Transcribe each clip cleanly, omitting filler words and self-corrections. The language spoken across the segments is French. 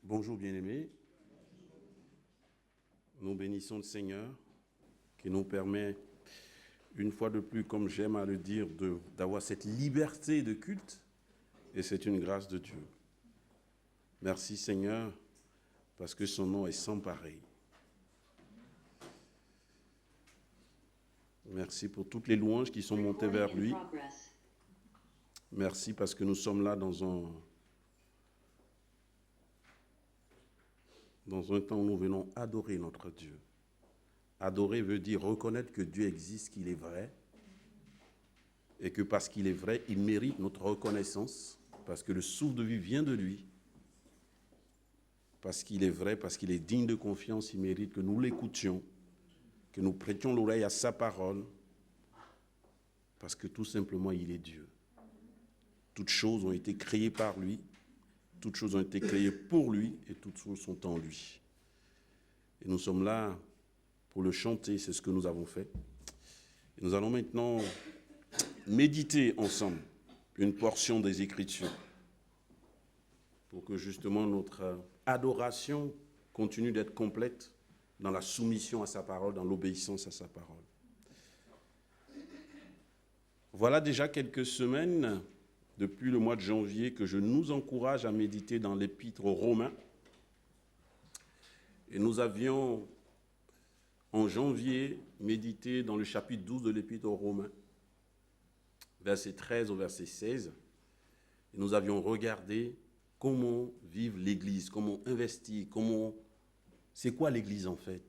Bonjour bien-aimés, nous bénissons le Seigneur qui nous permet une fois de plus, comme j'aime à le dire, d'avoir cette liberté de culte et c'est une grâce de Dieu. Merci Seigneur parce que son nom est sans pareil. Merci pour toutes les louanges qui sont montées vers lui. Merci parce que nous sommes là dans un temps où nous venons adorer notre Dieu. Adorer veut dire reconnaître que Dieu existe, qu'il est vrai, et que parce qu'il est vrai, il mérite notre reconnaissance, parce que le souffle de vie vient de lui, parce qu'il est vrai, parce qu'il est digne de confiance, il mérite que nous l'écoutions, que nous prêtions l'oreille à sa parole, parce que tout simplement, il est Dieu. Toutes choses ont été créées par lui, toutes choses ont été créées pour lui, et toutes choses sont en lui. Et nous sommes là pour le chanter, c'est ce que nous avons fait. Et nous allons maintenant méditer ensemble une portion des Écritures pour que justement notre adoration continue d'être complète dans la soumission à sa parole, dans l'obéissance à sa parole. Voilà déjà quelques semaines, depuis le mois de janvier, que je nous encourage à méditer dans l'Épître aux Romains. Et nous avions, en janvier, médité dans le chapitre 12 de l'Épître aux Romains, verset 13 au verset 16. Et nous avions regardé comment vivre l'Église, comment investir, c'est quoi l'Église en fait.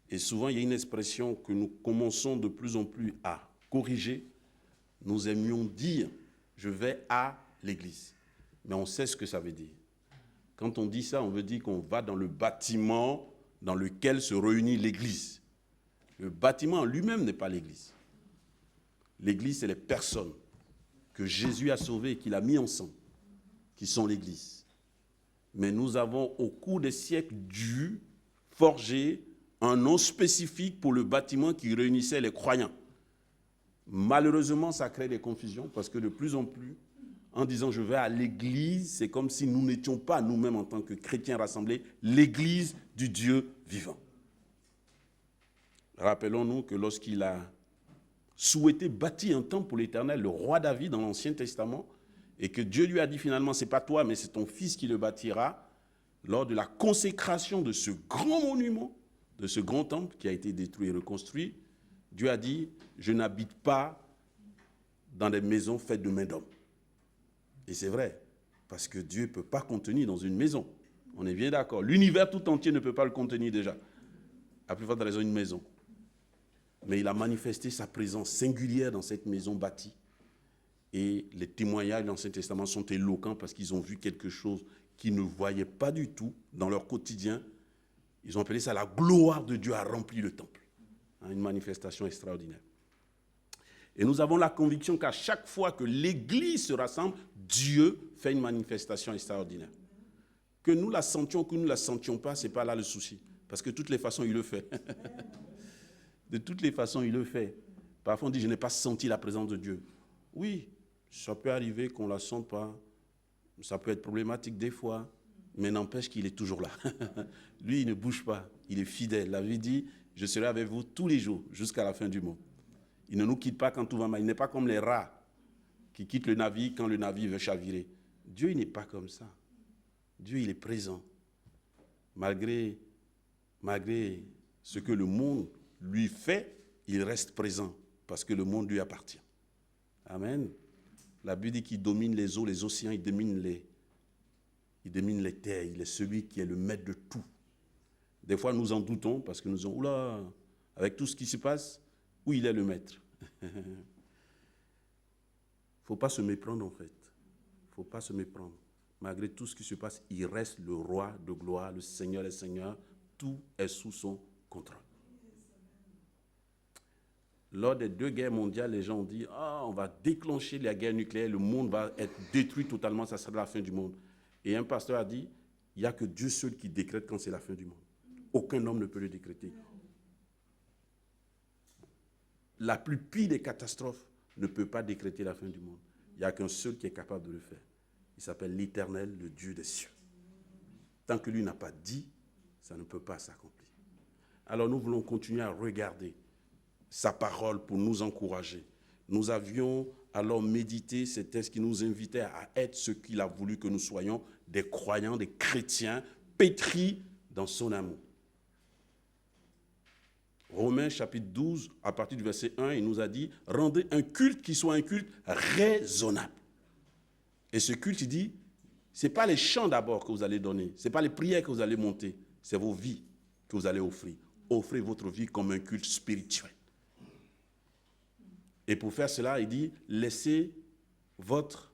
Et souvent, il y a une expression que nous commençons de plus en plus à corriger. Nous aimions dire « je vais à l'Église ». Mais on sait ce que ça veut dire. Quand on dit ça, on veut dire qu'on va dans le bâtiment dans lequel se réunit l'Église. Le bâtiment en lui-même n'est pas l'Église. L'Église, c'est les personnes que Jésus a sauvées et qu'il a mis ensemble, qui sont l'Église. Mais nous avons, au cours des siècles, dû forger un nom spécifique pour le bâtiment qui réunissait les croyants. Malheureusement, ça crée des confusions parce que de plus en plus, en disant je vais à l'église, c'est comme si nous n'étions pas nous-mêmes en tant que chrétiens rassemblés, l'église du Dieu vivant. Rappelons-nous que lorsqu'il a souhaité bâtir un temple pour l'Éternel, le roi David dans l'Ancien Testament, et que Dieu lui a dit finalement, c'est pas toi, mais c'est ton fils qui le bâtira, lors de la consécration de ce grand monument, de ce grand temple qui a été détruit et reconstruit, Dieu a dit, je n'habite pas dans des maisons faites de main d'homme. Et c'est vrai, parce que Dieu ne peut pas contenir dans une maison. On est bien d'accord. L'univers tout entier ne peut pas le contenir déjà. À plus forte raison, une maison. Mais il a manifesté sa présence singulière dans cette maison bâtie. Et les témoignages dans l'Ancien Testament sont éloquents parce qu'ils ont vu quelque chose qu'ils ne voyaient pas du tout dans leur quotidien. Ils ont appelé ça la gloire de Dieu a rempli le temple. Une manifestation extraordinaire. Et nous avons la conviction qu'à chaque fois que l'Église se rassemble, Dieu fait une manifestation extraordinaire. Que nous la sentions ou que nous ne la sentions pas, ce n'est pas là le souci. Parce que de toutes les façons, il le fait. De toutes les façons, il le fait. Parfois, on dit, je n'ai pas senti la présence de Dieu. Oui, ça peut arriver qu'on ne la sente pas. Ça peut être problématique des fois. Mais n'empêche qu'il est toujours là. Lui, il ne bouge pas. Il est fidèle. La vie dit, je serai avec vous tous les jours jusqu'à la fin du monde. Il ne nous quitte pas quand tout va mal. Il n'est pas comme les rats qui quittent le navire quand le navire veut chavirer. Dieu, il n'est pas comme ça. Dieu, il est présent. Malgré ce que le monde lui fait, il reste présent parce que le monde lui appartient. Amen. La Bible dit qu'il domine les eaux, les océans, il domine les terres. Il est celui qui est le maître de tout. Des fois, nous en doutons parce que nous disons, oula, avec tout ce qui se passe, où il est le maître? Il ne faut pas se méprendre en fait. Il ne faut pas se méprendre. Malgré tout ce qui se passe, il reste le roi de gloire, le Seigneur des seigneurs. Tout est sous son contrôle. Lors des 2 guerres mondiales, les gens ont dit, on va déclencher la guerre nucléaire, le monde va être détruit totalement, ça sera la fin du monde. Et un pasteur a dit, il n'y a que Dieu seul qui décrète quand c'est la fin du monde. Aucun homme ne peut le décréter. La plus pire des catastrophes ne peut pas décréter la fin du monde. Il n'y a qu'un seul qui est capable de le faire. Il s'appelle l'Éternel, le Dieu des cieux. Tant que lui n'a pas dit, ça ne peut pas s'accomplir. Alors nous voulons continuer à regarder sa parole pour nous encourager. Nous avions alors médité ces textes qui nous invitaient à être ce qu'il a voulu que nous soyons, des croyants, des chrétiens, pétris dans son amour. Romains chapitre 12, à partir du verset 1, il nous a dit « Rendez un culte qui soit un culte raisonnable ». Et ce culte, il dit, ce n'est pas les chants d'abord que vous allez donner, ce n'est pas les prières que vous allez monter, c'est vos vies que vous allez offrir. Offrez votre vie comme un culte spirituel. Et pour faire cela, il dit, laissez votre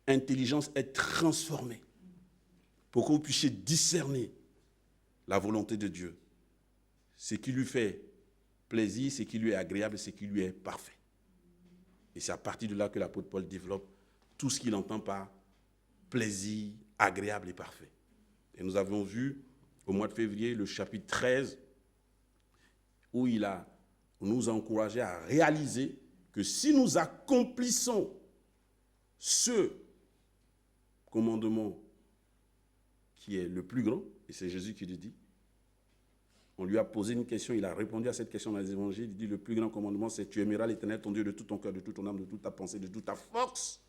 intelligence être transformée pour que vous puissiez discerner la volonté de Dieu. Ce qui lui fait plaisir, ce qui lui est agréable, ce qui lui est parfait. Et c'est à partir de là que l'apôtre Paul développe tout ce qu'il entend par plaisir, agréable et parfait. Et nous avons vu au mois de février le chapitre 13 où il nous a encouragés à réaliser que si nous accomplissons ce commandement qui est le plus grand, et c'est Jésus qui le dit, on lui a posé une question, il a répondu à cette question dans les évangiles, il dit le plus grand commandement c'est tu aimeras l'Éternel ton Dieu de tout ton cœur, de toute ton âme, de toute ta pensée, de toute ta force.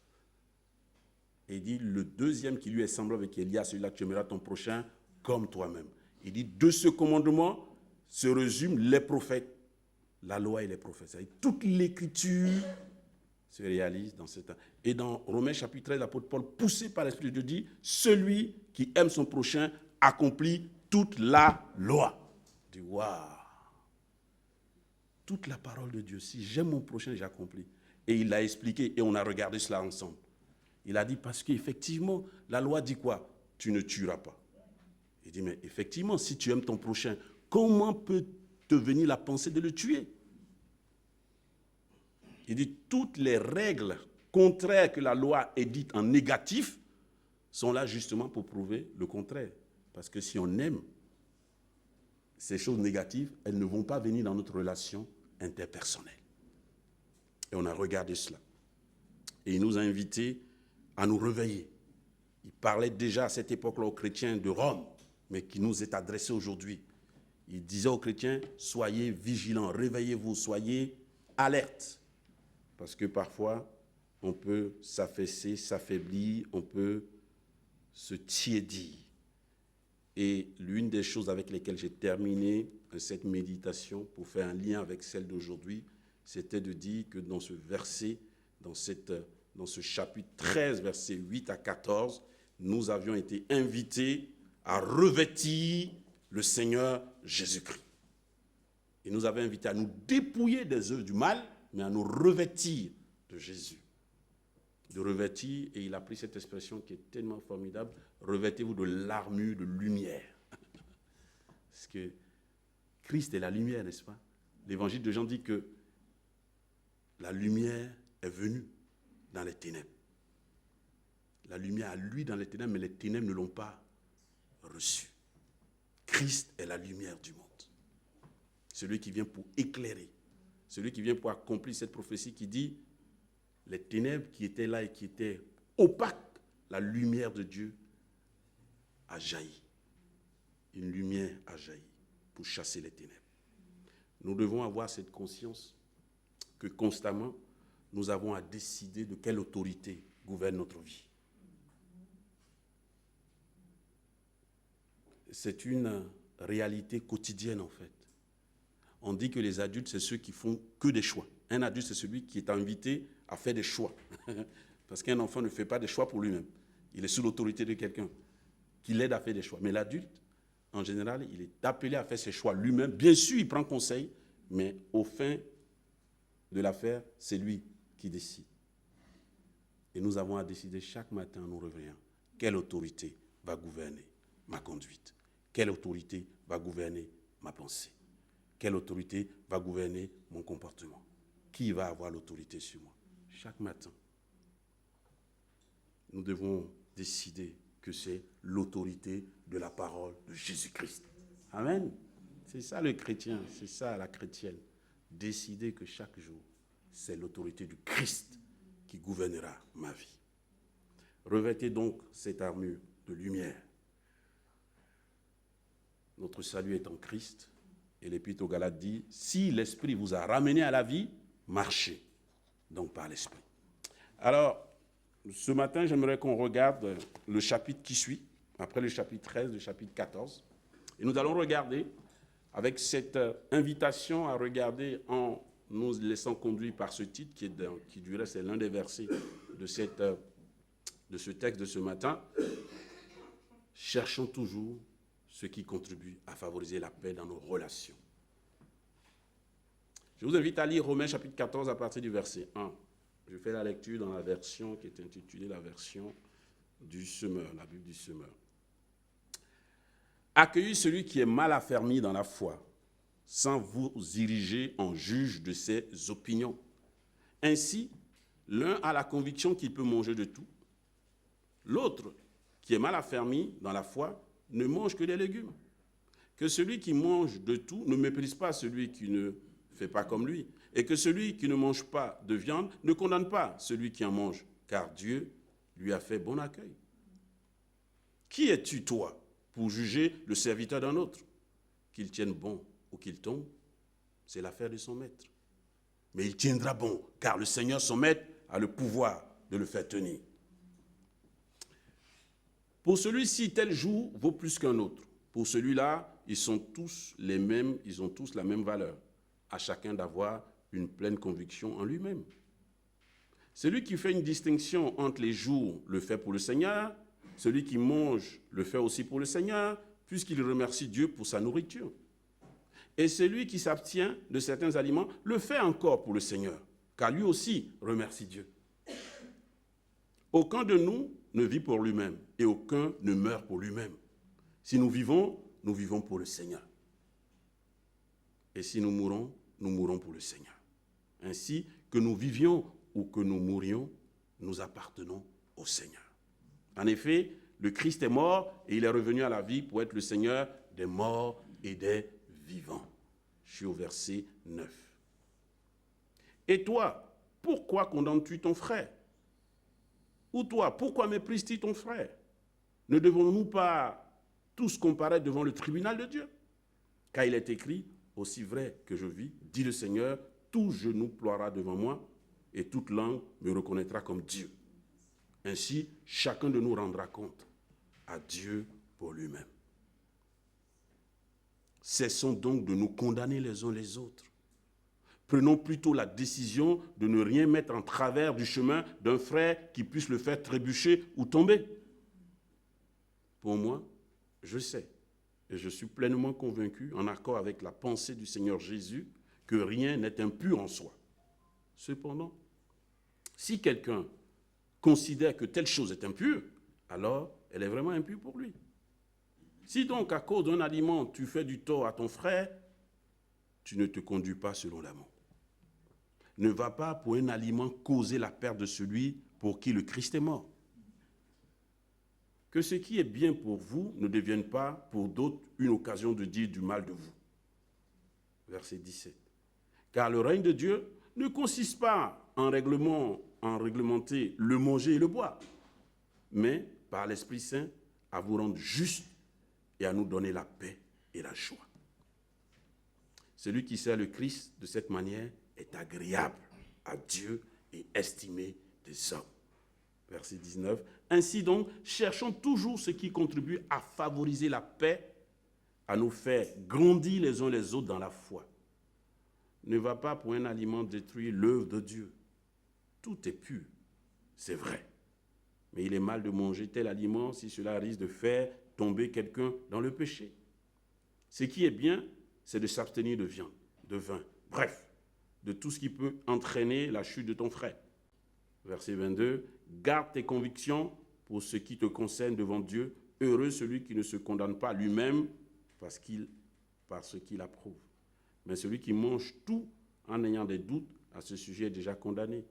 Et il dit le deuxième qui lui est semblable avec Élie, celui-là tu aimeras ton prochain comme toi-même. Il dit de ce commandement se résument les prophètes, la loi et les prophètes. C'est-à-dire toute l'écriture se réalise dans ce temps. Et dans Romains chapitre 13, l'apôtre Paul, poussé par l'Esprit de Dieu, dit celui qui aime son prochain accomplit toute la loi. Je dis, waouh! Toute la parole de Dieu. Si j'aime mon prochain, j'accomplis. Et il l'a expliqué et on a regardé cela ensemble. Il a dit parce qu'effectivement, la loi dit quoi? Tu ne tueras pas. Il dit, mais effectivement, si tu aimes ton prochain, comment peut te venir la pensée de le tuer? Il dit, toutes les règles contraires que la loi édite en négatif sont là justement pour prouver le contraire. Parce que si on aime, ces choses négatives, elles ne vont pas venir dans notre relation interpersonnelle. Et on a regardé cela. Et il nous a invités à nous réveiller. Il parlait déjà à cette époque-là aux chrétiens de Rome, mais qui nous est adressé aujourd'hui. Il disait aux chrétiens, soyez vigilants, réveillez-vous, soyez alertes. Parce que parfois, on peut s'affaisser, s'affaiblir, on peut se tiédir. Et l'une des choses avec lesquelles j'ai terminé cette méditation, pour faire un lien avec celle d'aujourd'hui, c'était de dire que dans ce verset, dans ce chapitre 13, versets 8 à 14, nous avions été invités à revêtir le Seigneur Jésus-Christ. Il nous avait invités à nous dépouiller des œuvres du mal, mais à nous revêtir de Jésus. De revêtir, et il a pris cette expression qui est tellement formidable, revêtez-vous de l'armure de lumière. Parce que Christ est la lumière, n'est-ce pas? L'évangile de Jean dit que la lumière est venue dans les ténèbres. La lumière a lui dans les ténèbres, mais les ténèbres ne l'ont pas reçue. Christ est la lumière du monde. Celui qui vient pour éclairer. Celui qui vient pour accomplir cette prophétie qui dit les ténèbres qui étaient là et qui étaient opaques, la lumière de Dieu a jailli. Une lumière a jailli pour chasser les ténèbres. Nous devons avoir cette conscience que constamment, nous avons à décider de quelle autorité gouverne notre vie. C'est une réalité quotidienne en fait. On dit que les adultes, c'est ceux qui font que des choix. Un adulte, c'est celui qui est invité à faire des choix. Parce qu'un enfant ne fait pas des choix pour lui-même. Il est sous l'autorité de quelqu'un qui l'aide à faire des choix. Mais l'adulte, en général, il est appelé à faire ses choix lui-même. Bien sûr, il prend conseil, mais au fin de l'affaire, c'est lui qui décide. Et nous avons à décider chaque matin en nous réveillant quelle autorité va gouverner ma conduite, quelle autorité va gouverner ma pensée, quelle autorité va gouverner mon comportement, qui va avoir l'autorité sur moi. Chaque matin, nous devons décider que c'est l'autorité de la parole de Jésus-Christ. Amen. C'est ça le chrétien, c'est ça la chrétienne. Décider que chaque jour, c'est l'autorité du Christ qui gouvernera ma vie. Revêtez donc cette armure de lumière Notre salut est en Christ. Et l'Épître aux Galates dit, si l'Esprit vous a ramené à la vie, marchez donc par l'Esprit. Alors, ce matin, j'aimerais qu'on regarde le chapitre qui suit, après le chapitre 13, le chapitre 14. Et nous allons regarder, avec cette invitation à regarder en nous laissant conduire par ce titre, qui du reste est l'un des versets de ce texte de ce matin. Cherchons toujours ce qui contribue à favoriser la paix dans nos relations. Je vous invite à lire Romains chapitre 14 à partir du verset 1. Je fais la lecture dans la version qui est intitulée la version du semeur, la Bible du semeur. Accueillez celui qui est mal affermi dans la foi, sans vous ériger en juge de ses opinions. Ainsi, l'un a la conviction qu'il peut manger de tout. L'autre, qui est mal affermi dans la foi, ne mange que des légumes. Que celui qui mange de tout ne méprise pas celui qui ne fait pas comme lui. Et que celui qui ne mange pas de viande ne condamne pas celui qui en mange, car Dieu lui a fait bon accueil. Qui es-tu, toi, pour juger le serviteur d'un autre? Qu'il tienne bon ou qu'il tombe, c'est l'affaire de son maître. Mais il tiendra bon, car le Seigneur, son maître, a le pouvoir de le faire tenir. Pour celui-ci, tel jour vaut plus qu'un autre. Pour celui-là, ils sont tous les mêmes, ils ont tous la même valeur. À chacun d'avoir une pleine conviction en lui-même. Celui qui fait une distinction entre les jours le fait pour le Seigneur, celui qui mange le fait aussi pour le Seigneur, puisqu'il remercie Dieu pour sa nourriture. Et celui qui s'abstient de certains aliments le fait encore pour le Seigneur, car lui aussi remercie Dieu. Aucun de nous ne vit pour lui-même et aucun ne meurt pour lui-même. Si nous vivons pour le Seigneur. Et si nous mourons pour le Seigneur. Ainsi, que nous vivions ou que nous mourions, nous appartenons au Seigneur. En effet, le Christ est mort et il est revenu à la vie pour être le Seigneur des morts et des vivants. Je suis au verset 9. Et toi, pourquoi condamnes-tu ton frère? Ou toi, pourquoi méprises-tu ton frère? Ne devons-nous pas tous comparaître devant le tribunal de Dieu? Car il est écrit, aussi vrai que je vis, dit le Seigneur, tout genou ploiera devant moi et toute langue me reconnaîtra comme Dieu. Ainsi, chacun de nous rendra compte à Dieu pour lui-même. Cessons donc de nous condamner les uns les autres. Prenons plutôt la décision de ne rien mettre en travers du chemin d'un frère qui puisse le faire trébucher ou tomber. Pour moi, je sais, et je suis pleinement convaincu, en accord avec la pensée du Seigneur Jésus, que rien n'est impur en soi. Cependant, si quelqu'un considère que telle chose est impure, alors elle est vraiment impure pour lui. Si donc, à cause d'un aliment, tu fais du tort à ton frère, tu ne te conduis pas selon l'amour. Ne va pas pour un aliment causer la perte de celui pour qui le Christ est mort. Que ce qui est bien pour vous ne devienne pas pour d'autres une occasion de dire du mal de vous. Verset 17. Car le règne de Dieu ne consiste pas en réglementer le manger et le boire, mais par l'Esprit Saint à vous rendre justes et à nous donner la paix et la joie. Celui qui sert le Christ de cette manière est agréable à Dieu et estimé des hommes. Verset 19. Ainsi donc, cherchons toujours ce qui contribue à favoriser la paix, à nous faire grandir les uns les autres dans la foi. Ne va pas pour un aliment détruire l'œuvre de Dieu. Tout est pur, c'est vrai. Mais il est mal de manger tel aliment si cela risque de faire tomber quelqu'un dans le péché. Ce qui est bien, c'est de s'abstenir de viande, de vin, bref, de tout ce qui peut entraîner la chute de ton frère. Verset 22, garde tes convictions pour ce qui te concerne devant Dieu. Heureux celui qui ne se condamne pas lui-même parce qu'il approuve. Mais celui qui mange tout en ayant des doutes à ce sujet est déjà condamné,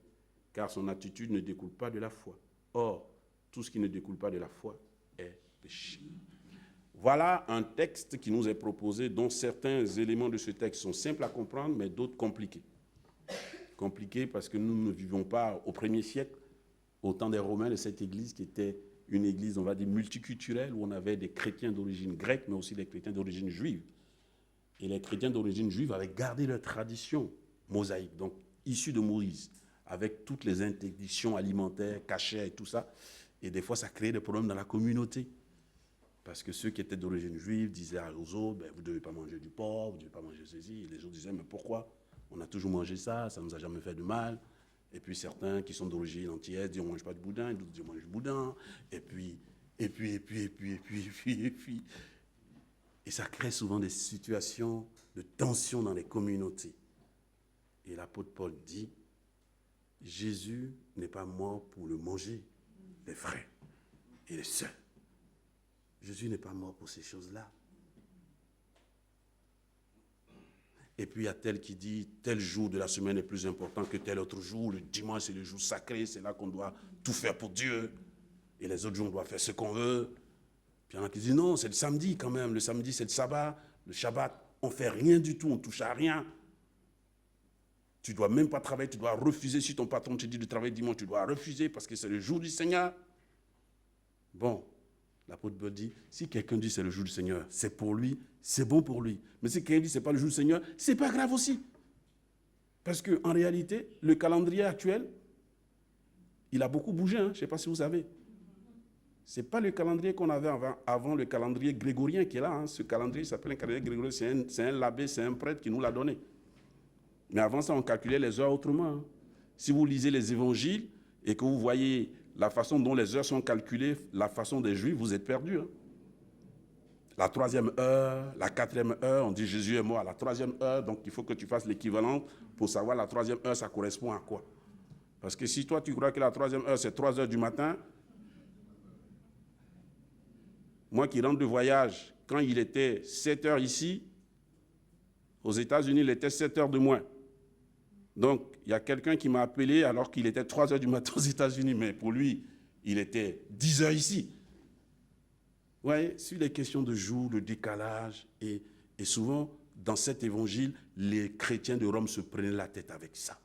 car son attitude ne découle pas de la foi. Or, tout ce qui ne découle pas de la foi est péché. Voilà un texte qui nous est proposé, dont certains éléments de ce texte sont simples à comprendre, mais d'autres compliqués. Compliqués parce que nous ne vivons pas au 1er siècle, au temps des Romains, de cette église qui était une église, on va dire, multiculturelle, où on avait des chrétiens d'origine grecque, mais aussi des chrétiens d'origine juive. Et les chrétiens d'origine juive avaient gardé leur tradition mosaïque, donc issue de Moïse, avec toutes les interdictions alimentaires, cachères et tout ça. Et des fois, ça créait des problèmes dans la communauté. Parce que ceux qui étaient d'origine juive disaient aux autres, vous ne devez pas manger du porc, vous ne devez pas manger ceci. Et les autres disaient, mais pourquoi? On a toujours mangé ça, ça ne nous a jamais fait de mal. Et puis certains qui sont d'origine antillaise disent, on ne mange pas de boudin, d'autres disent, on mange du boudin. Et puis. Et ça crée souvent des situations de tension dans les communautés. Et l'apôtre Paul dit, Jésus n'est pas mort pour le manger, les frères et les sœurs. Jésus n'est pas mort pour ces choses-là. Et puis il y a tel qui dit, tel jour de la semaine est plus important que tel autre jour. Le dimanche, c'est le jour sacré, c'est là qu'on doit tout faire pour Dieu. Et les autres jours, on doit faire ce qu'on veut. Puis il y en a qui disent, non, c'est le samedi quand même. Le samedi, c'est le sabbat. Le Shabbat, on ne fait rien du tout, on ne touche à rien. Tu ne dois même pas travailler, tu dois refuser. Si ton patron te dit de travailler dimanche, tu dois refuser parce que c'est le jour du Seigneur. Bon, l'apôtre Paul dit, si quelqu'un dit c'est le jour du Seigneur, c'est pour lui, c'est bon pour lui. Mais si quelqu'un dit c'est pas le jour du Seigneur, c'est pas grave aussi. Parce qu'en réalité, le calendrier actuel, il a beaucoup bougé, hein? Je ne sais pas si vous savez. Ce n'est pas le calendrier qu'on avait avant le calendrier grégorien qui est là. Hein. Ce calendrier s'appelle un calendrier grégorien, c'est un l'abbé, c'est un prêtre qui nous l'a donné. Mais avant ça, on calculait les heures autrement. Hein. Si vous lisez les évangiles et que vous voyez la façon dont les heures sont calculées, la façon des Juifs, vous êtes perdus. Hein. La 3e heure, la 4e heure, on dit Jésus est mort à la 3e heure, donc il faut que tu fasses l'équivalent pour savoir la 3e heure, ça correspond à quoi. Parce que si toi, tu crois que la 3e heure, c'est 3 heures du matin, moi qui rentre de voyage, quand il était 7 heures ici, aux États-Unis, il était 7 heures de moins. Donc, il y a quelqu'un qui m'a appelé alors qu'il était 3 heures du matin aux États-Unis, mais pour lui, il était 10 heures ici. Vous voyez, sur les questions de jour, de décalage, et souvent, dans cet évangile, les chrétiens de Rome se prenaient la tête avec ça.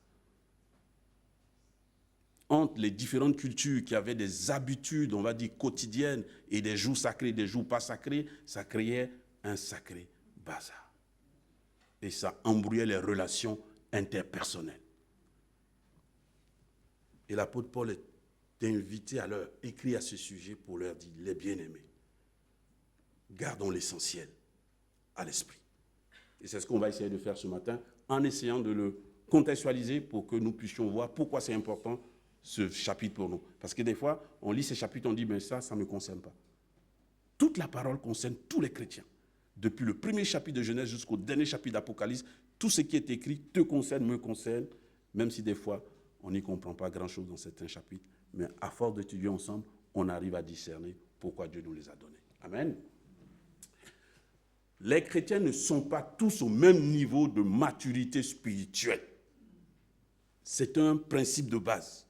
Entre les différentes cultures qui avaient des habitudes, on va dire, quotidiennes, et des jours sacrés, des jours pas sacrés, ça créait un sacré bazar. Et ça embrouillait les relations interpersonnelles. Et l'apôtre Paul est invité à leur écrire à ce sujet pour leur dire, les bien-aimés, gardons l'essentiel à l'esprit. Et c'est ce qu'on va essayer de faire ce matin, en essayant de le contextualiser pour que nous puissions voir pourquoi c'est important ce chapitre pour nous. Parce que des fois, on lit ces chapitres, on dit, mais ça ne me concerne pas. Toute la parole concerne tous les chrétiens. Depuis le premier chapitre de Genèse jusqu'au dernier chapitre d'Apocalypse, tout ce qui est écrit te concerne, me concerne, même si des fois, on n'y comprend pas grand-chose dans certains chapitres. Mais à force d'étudier ensemble, on arrive à discerner pourquoi Dieu nous les a donnés. Amen. Les chrétiens ne sont pas tous au même niveau de maturité spirituelle. C'est un principe de base.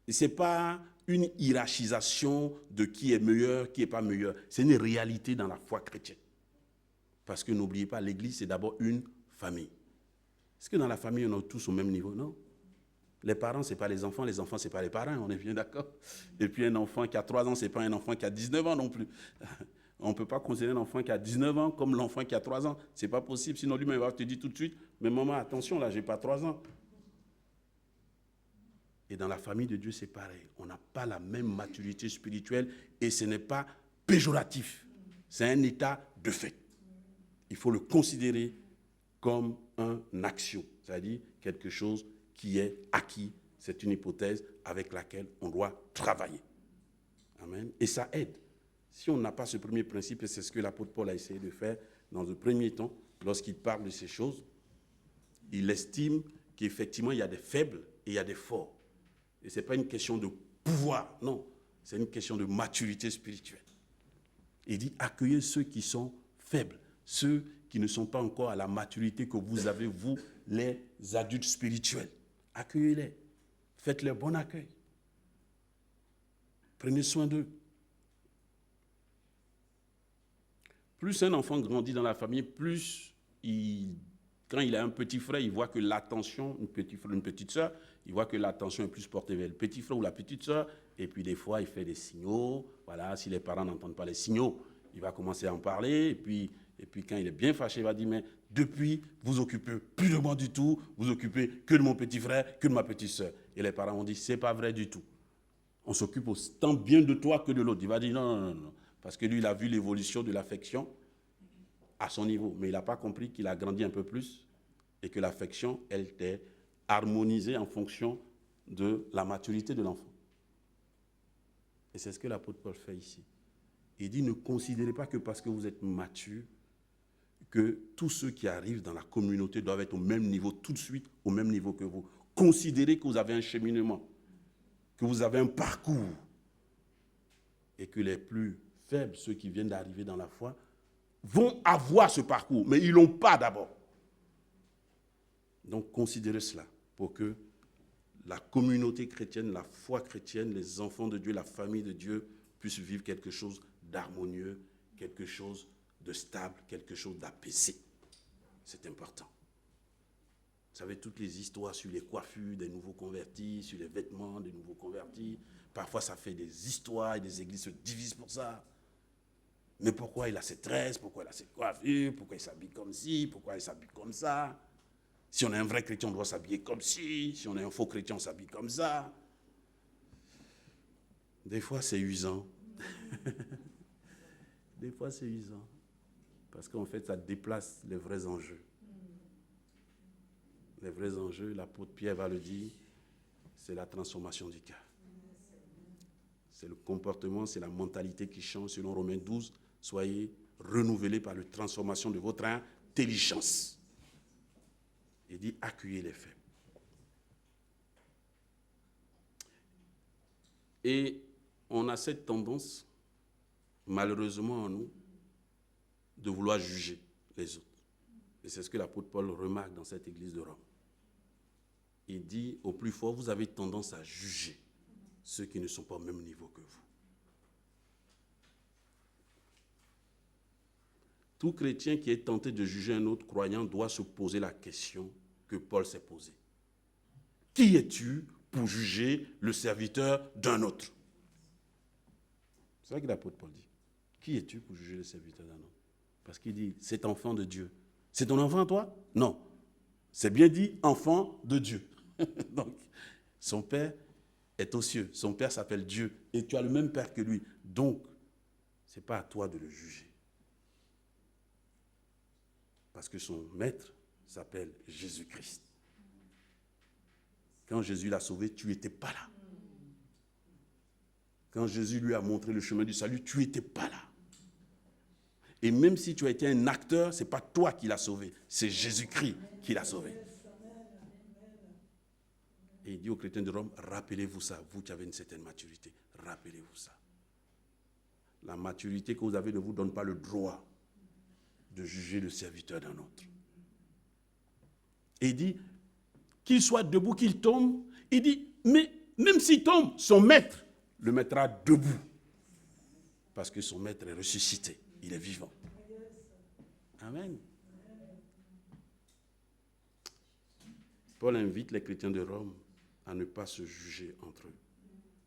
Et ce n'est pas une hiérarchisation de qui est meilleur, qui n'est pas meilleur. C'est une réalité dans la foi chrétienne. Parce que n'oubliez pas, l'Église, c'est d'abord une famille. Est-ce que dans la famille, on est tous au même niveau? Non. Les parents, ce n'est pas les enfants, ce n'est pas les parents, on est bien d'accord. Et puis un enfant qui a 3 ans, ce n'est pas un enfant qui a 19 ans non plus. On ne peut pas considérer un enfant qui a 19 ans comme l'enfant qui a 3 ans. Ce n'est pas possible, sinon lui-même va te dire tout de suite, mais maman, attention, là, je n'ai pas 3 ans. Et dans la famille de Dieu, c'est pareil. On n'a pas la même maturité spirituelle et ce n'est pas péjoratif. C'est un état de fait. Il faut le considérer comme une action, c'est-à-dire quelque chose qui est acquis. C'est une hypothèse avec laquelle on doit travailler. Amen. Et ça aide. Si on n'a pas ce premier principe, et c'est ce que l'apôtre Paul a essayé de faire dans le premier temps, lorsqu'il parle de ces choses, il estime qu'effectivement, il y a des faibles et il y a des forts. Et ce n'est pas une question de pouvoir, non. C'est une question de maturité spirituelle. Il dit, accueillez ceux qui sont faibles, ceux qui ne sont pas encore à la maturité que vous avez, vous, les adultes spirituels. Accueillez-les. Faites-leur bon accueil. Prenez soin d'eux. Plus un enfant grandit dans la famille, plus quand il a un petit frère, il voit que l'attention, une petite soeur, il voit que l'attention est plus portée vers le petit frère ou la petite soeur, Et puis des fois, il fait des signaux. Voilà, si les parents n'entendent pas les signaux, il va commencer à en parler. Et puis quand il est bien fâché, il va dire, mais depuis, vous occupez plus de moi du tout. Vous occupez que de mon petit frère, que de ma petite soeur. Et les parents ont dit, c'est pas vrai du tout. On s'occupe autant bien de toi que de l'autre. Il va dire, non, non, non, non. Parce que lui, il a vu l'évolution de l'affection à son niveau. Mais il n'a pas compris qu'il a grandi un peu plus et que l'affection, elle était harmonisée en fonction de la maturité de l'enfant. Et c'est ce que l'apôtre Paul fait ici. Il dit, ne considérez pas que parce que vous êtes mature, que tous ceux qui arrivent dans la communauté doivent être au même niveau, tout de suite, au même niveau que vous. Considérez que vous avez un cheminement, que vous avez un parcours, et que les plus faibles, ceux qui viennent d'arriver dans la foi, vont avoir ce parcours, mais ils ne l'ont pas d'abord. Donc, considérez cela pour que la communauté chrétienne, la foi chrétienne, les enfants de Dieu, la famille de Dieu puissent vivre quelque chose d'harmonieux, quelque chose de stable, quelque chose d'apaisé. C'est important. Vous savez, toutes les histoires sur les coiffures des nouveaux convertis, sur les vêtements des nouveaux convertis, parfois ça fait des histoires et des églises se divisent pour ça. Mais pourquoi il a ses tresses, pourquoi il a ses coiffures, pourquoi il s'habille comme ci, pourquoi il s'habille comme ça. Si on est un vrai chrétien, on doit s'habiller comme ci. Si on est un faux chrétien, on s'habille comme ça. Des fois, c'est usant. Des fois, c'est usant. Parce qu'en fait, ça déplace les vrais enjeux. Les vrais enjeux, l'apôtre Pierre va le dire, c'est la transformation du cœur. C'est le comportement, c'est la mentalité qui change. Selon Romains 12, soyez renouvelés par la transformation de votre intelligence. Il dit, accueillez les faits. Et on a cette tendance, malheureusement en nous, de vouloir juger les autres. Et c'est ce que l'apôtre Paul remarque dans cette église de Rome. Il dit, au plus fort, vous avez tendance à juger ceux qui ne sont pas au même niveau que vous. Tout chrétien qui est tenté de juger un autre croyant doit se poser la question que Paul s'est posée. Qui es-tu pour juger le serviteur d'un autre? C'est ça que l'apôtre Paul dit. Qui es-tu pour juger le serviteur d'un autre? Parce qu'il dit, cet enfant de Dieu. C'est ton enfant toi? Non. C'est bien dit, enfant de Dieu. Donc, son père est aux cieux. Son père s'appelle Dieu. Et tu as le même père que lui. Donc, ce n'est pas à toi de le juger. Parce que son maître s'appelle Jésus-Christ. Quand Jésus l'a sauvé, tu n'étais pas là. Quand Jésus lui a montré le chemin du salut, tu n'étais pas là. Et même si tu as été un acteur, ce n'est pas toi qui l'as sauvé, c'est Jésus-Christ qui l'a sauvé. Et il dit aux chrétiens de Rome, rappelez-vous ça, vous qui avez une certaine maturité, rappelez-vous ça. La maturité que vous avez ne vous donne pas le droit de juger le serviteur d'un autre. Et il dit, qu'il soit debout, qu'il tombe, il dit, mais même s'il tombe, son maître le mettra debout. Parce que son maître est ressuscité, il est vivant. Amen. Paul invite les chrétiens de Rome à ne pas se juger entre eux.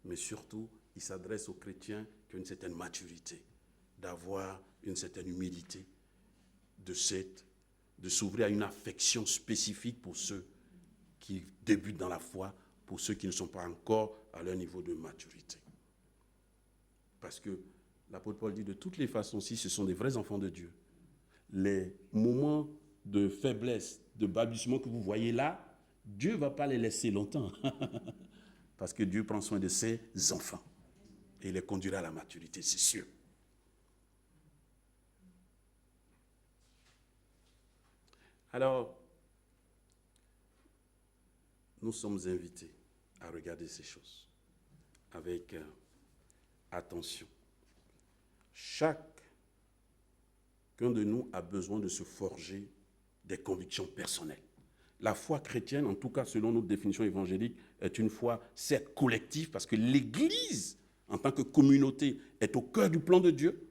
Mais surtout, il s'adresse aux chrétiens qui ont une certaine maturité, d'avoir une certaine humilité, de s'ouvrir à une affection spécifique pour ceux qui débutent dans la foi, pour ceux qui ne sont pas encore à leur niveau de maturité. Parce que l'apôtre Paul dit de toutes les façons, si ce sont des vrais enfants de Dieu, les moments de faiblesse, de balbutiement que vous voyez là, Dieu ne va pas les laisser longtemps. Parce que Dieu prend soin de ses enfants. Et il les conduira à la maturité, c'est sûr. Alors, nous sommes invités à regarder ces choses avec attention. Chacun de nous a besoin de se forger des convictions personnelles. La foi chrétienne, en tout cas selon notre définition évangélique, est une foi certes collective parce que l'Église, en tant que communauté, est au cœur du plan de Dieu.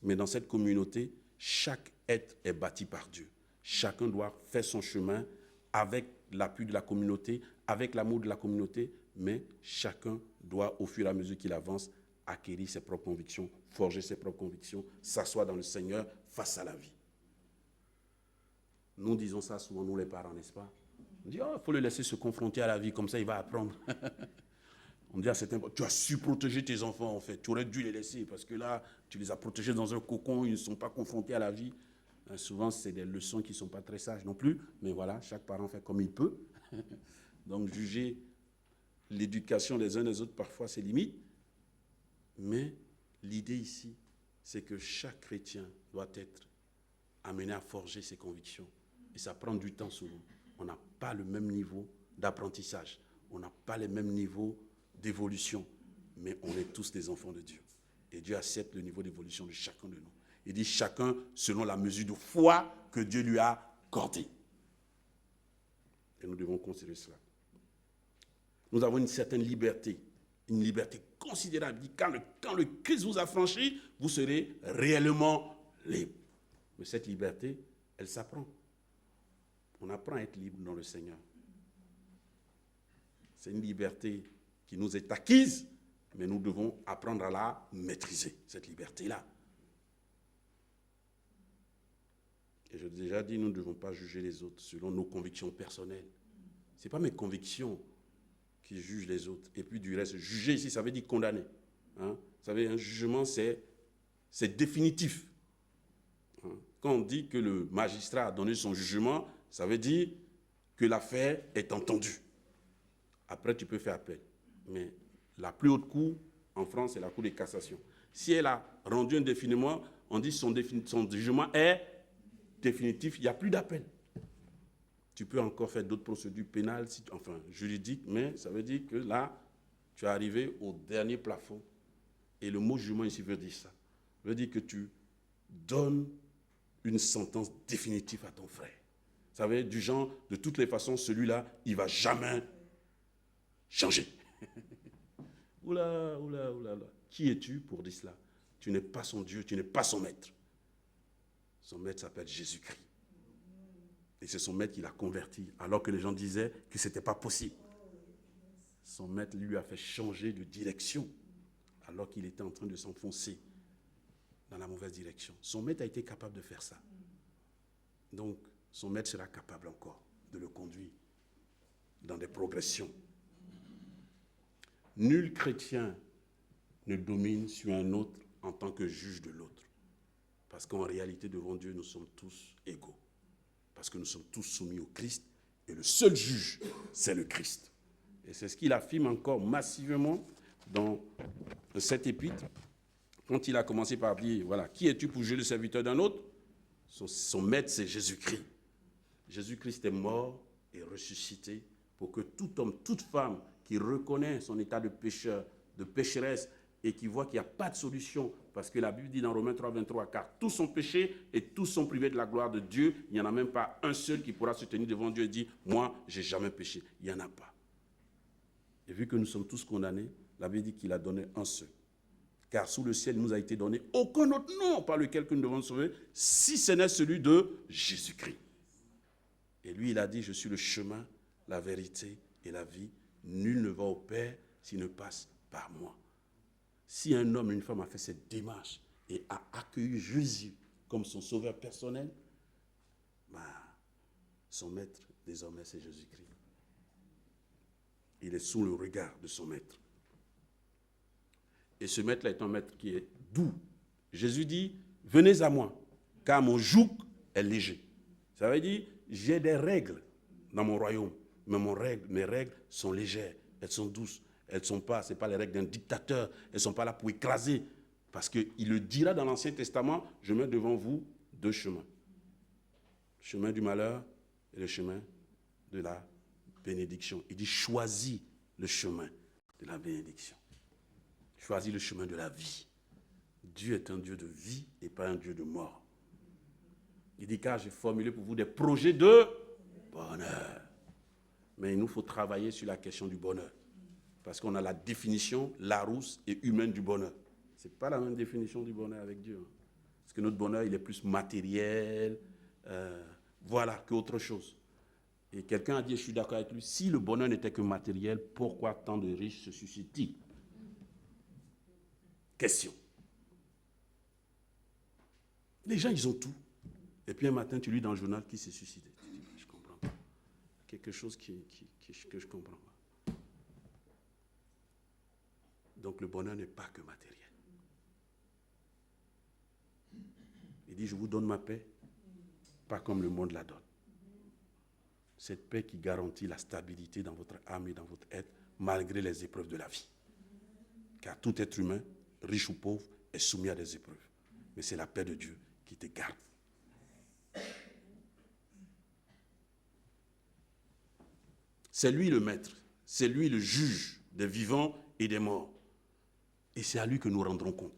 Mais dans cette communauté, chaque être est bâti par Dieu. Chacun doit faire son chemin avec l'appui de la communauté, avec l'amour de la communauté, mais chacun doit, au fur et à mesure qu'il avance, acquérir ses propres convictions, forger ses propres convictions, s'asseoir dans le Seigneur face à la vie. Nous disons ça souvent, nous les parents, n'est-ce pas? On dit, il faut le laisser se confronter à la vie, comme ça il va apprendre. On dit à certains, tu as su protéger tes enfants en fait, tu aurais dû les laisser, parce que là, tu les as protégés dans un cocon, ils ne sont pas confrontés à la vie. Souvent, c'est des leçons qui ne sont pas très sages non plus, mais voilà, chaque parent fait comme il peut. Donc, juger l'éducation des uns des autres, parfois, c'est limite. Mais l'idée ici, c'est que chaque chrétien doit être amené à forger ses convictions. Et ça prend du temps souvent. On n'a pas le même niveau d'apprentissage. On n'a pas les mêmes niveaux d'évolution. Mais on est tous des enfants de Dieu. Et Dieu accepte le niveau d'évolution de chacun de nous. Il dit chacun selon la mesure de foi que Dieu lui a accordée. Et nous devons considérer cela. Nous avons une certaine liberté. Une liberté considérable. Il dit, quand le Christ vous a franchi, vous serez réellement libre. Mais cette liberté, elle s'apprend. On apprend à être libre dans le Seigneur. C'est une liberté qui nous est acquise, mais nous devons apprendre à la maîtriser, cette liberté-là. Et je l'ai déjà dit, nous ne devons pas juger les autres selon nos convictions personnelles. Ce n'est pas mes convictions qui jugent les autres. Et puis du reste, juger ici, ça veut dire condamner. Hein? Vous savez, un jugement, c'est définitif. Hein? Quand on dit que le magistrat a donné son jugement, ça veut dire que l'affaire est entendue. Après, tu peux faire appel. Mais la plus haute cour en France, c'est la cour de cassation. Si elle a rendu indéfiniment, on dit son jugement est définitif, il n'y a plus d'appel. Tu peux encore faire d'autres procédures pénales, enfin juridiques, mais ça veut dire que là, tu es arrivé au dernier plafond. Et le mot jugement ici veut dire ça. Ça veut dire que tu donnes une sentence définitive à ton frère. Ça veut dire du genre, de toutes les façons, celui-là, il ne va jamais changer. Oula. Qui es-tu pour dire cela? Tu n'es pas son Dieu, tu n'es pas son maître. Son maître s'appelle Jésus-Christ. Et c'est son maître qui l'a converti, alors que les gens disaient que ce n'était pas possible. Son maître lui a fait changer de direction, alors qu'il était en train de s'enfoncer dans la mauvaise direction. Son maître a été capable de faire ça. Donc, son maître sera capable encore de le conduire dans des progressions. Nul chrétien ne domine sur un autre en tant que juge de l'autre. Parce qu'en réalité, devant Dieu, nous sommes tous égaux. Parce que nous sommes tous soumis au Christ. Et le seul juge, c'est le Christ. Et c'est ce qu'il affirme encore massivement dans cette épître. Quand il a commencé par dire, voilà, qui es-tu pour juger le serviteur d'un autre? Son maître, c'est Jésus-Christ. Jésus-Christ est mort et ressuscité pour que tout homme, toute femme qui reconnaît son état de pécheur, de pécheresse, et qui voit qu'il n'y a pas de solution, parce que la Bible dit dans Romains 3, 23, car tous sont péchés et tous sont privés de la gloire de Dieu. Il n'y en a même pas un seul qui pourra se tenir devant Dieu et dire, moi, je n'ai jamais péché. Il n'y en a pas. Et vu que nous sommes tous condamnés, la Bible dit qu'il a donné un seul. Car sous le ciel, il nous a été donné aucun autre nom par lequel nous devons nous sauver, si ce n'est celui de Jésus-Christ. Et lui, il a dit, je suis le chemin, la vérité et la vie. Nul ne va au Père s'il ne passe par moi. Si un homme, une femme a fait cette démarche et a accueilli Jésus comme son sauveur personnel, son maître, désormais, c'est Jésus-Christ. Il est sous le regard de son maître. Et ce maître-là est un maître qui est doux. Jésus dit, venez à moi, car mon joug est léger. Ça veut dire, j'ai des règles dans mon royaume, mais mes règles sont légères, elles sont douces. Elles ne sont pas, ce n'est pas les règles d'un dictateur, elles ne sont pas là pour écraser. Parce qu'il le dira dans l'Ancien Testament, je mets devant vous deux chemins. Le chemin du malheur et le chemin de la bénédiction. Il dit, choisis le chemin de la bénédiction. Choisis le chemin de la vie. Dieu est un Dieu de vie et pas un Dieu de mort. Il dit, car j'ai formulé pour vous des projets de bonheur. Mais il nous faut travailler sur la question du bonheur. Parce qu'on a la définition larousse et humaine du bonheur. Ce n'est pas la même définition du bonheur avec Dieu. Parce que notre bonheur, il est plus matériel, qu'autre chose. Et quelqu'un a dit, je suis d'accord avec lui, si le bonheur n'était que matériel, pourquoi tant de riches se suicident-ils? Question. Les gens, ils ont tout. Et puis un matin, tu lis dans le journal qui s'est suicidé. Tu dis, je ne comprends pas. Quelque chose que je ne comprends pas. Donc le bonheur n'est pas que matériel. Il dit, je vous donne ma paix, pas comme le monde la donne. Cette paix qui garantit la stabilité dans votre âme et dans votre être, malgré les épreuves de la vie. Car tout être humain, riche ou pauvre, est soumis à des épreuves. Mais c'est la paix de Dieu qui te garde. C'est lui le maître, c'est lui le juge des vivants et des morts. Et c'est à lui que nous rendrons compte.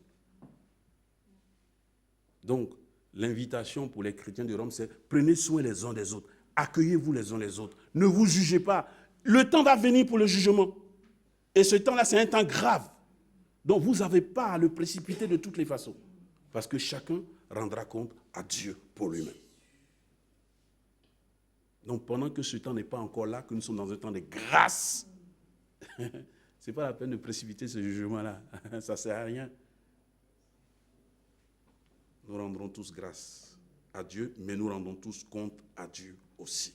Donc, l'invitation pour les chrétiens de Rome, c'est prenez soin les uns des autres, accueillez-vous les uns les autres, ne vous jugez pas. Le temps va venir pour le jugement. Et ce temps-là, c'est un temps grave. Donc, vous n'avez pas à le précipiter de toutes les façons. Parce que chacun rendra compte à Dieu pour lui-même. Donc, pendant que ce temps n'est pas encore là, que nous sommes dans un temps de grâce, ce n'est pas la peine de précipiter ce jugement-là. Ça ne sert à rien. Nous rendrons tous grâce à Dieu, mais nous rendons tous compte à Dieu aussi.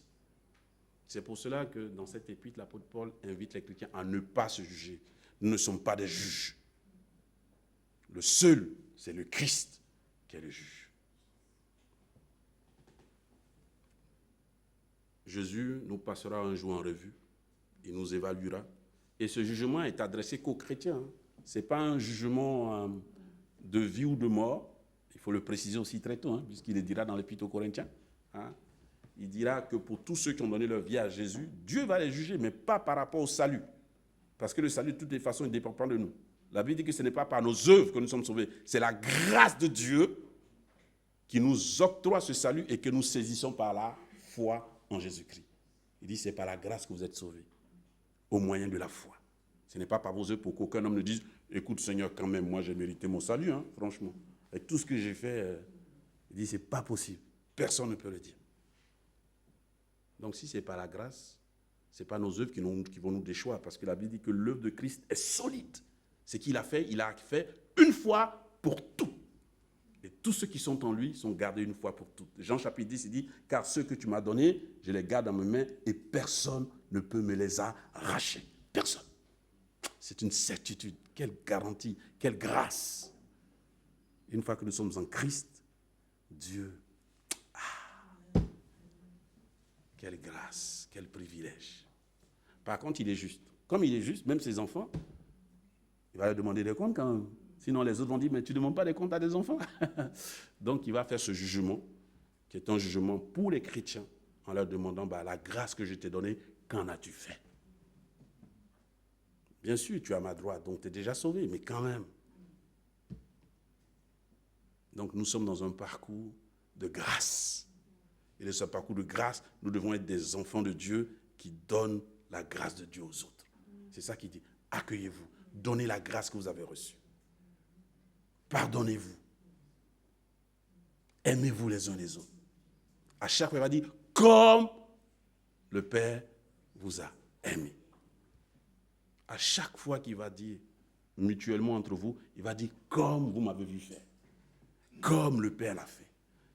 C'est pour cela que dans cette épître, l'apôtre Paul invite les chrétiens à ne pas se juger. Nous ne sommes pas des juges. Le seul, c'est le Christ qui est le juge. Jésus nous passera un jour en revue, il nous évaluera. Et ce jugement est adressé qu'aux chrétiens. Ce n'est pas un jugement de vie ou de mort. Il faut le préciser aussi très tôt, puisqu'il le dira dans l'Épître aux Corinthiens. Il dira que pour tous ceux qui ont donné leur vie à Jésus, Dieu va les juger, mais pas par rapport au salut. Parce que le salut, de toutes les façons, ne dépend pas de nous. La Bible dit que ce n'est pas par nos œuvres que nous sommes sauvés. C'est la grâce de Dieu qui nous octroie ce salut et que nous saisissons par la foi en Jésus-Christ. Il dit, c'est par la grâce que vous êtes sauvés, au moyen de la foi. Ce n'est pas par vos œuvres pour qu'aucun homme ne dise, écoute Seigneur, quand même, moi j'ai mérité mon salut, franchement. Avec tout ce que j'ai fait, il dit, c'est pas possible. Personne ne peut le dire. Donc si c'est par la grâce, ce n'est pas nos œuvres qui vont nous déchoir, parce que la Bible dit que l'œuvre de Christ est solide. Ce qu'il a fait, il a fait une fois pour tout. Et tous ceux qui sont en lui sont gardés une fois pour toutes. Jean chapitre 10, il dit, car ceux que tu m'as donnés, je les garde dans mes mains et personne ne peut me les arracher. Personne. C'est une certitude. Quelle garantie, quelle grâce. Une fois que nous sommes en Christ, Dieu, quelle grâce, quel privilège. Par contre, il est juste. Comme il est juste, même ses enfants, il va leur demander des comptes quand même. Sinon, les autres vont dire, mais tu ne demandes pas des comptes à des enfants. Donc, il va faire ce jugement, qui est un jugement pour les chrétiens, en leur demandant, la grâce que je t'ai donnée, qu'en as-tu fait? Bien sûr, tu es à ma droite, donc tu es déjà sauvé, mais quand même. Donc, nous sommes dans un parcours de grâce. Et de ce parcours de grâce, nous devons être des enfants de Dieu qui donnent la grâce de Dieu aux autres. C'est ça qu'il dit, accueillez-vous, donnez la grâce que vous avez reçue. Pardonnez-vous. Aimez-vous les uns les autres. À chaque fois, il va dire, comme le Père vous a aimé. À chaque fois qu'il va dire, mutuellement entre vous, il va dire, comme vous m'avez vu faire. Comme le Père l'a fait.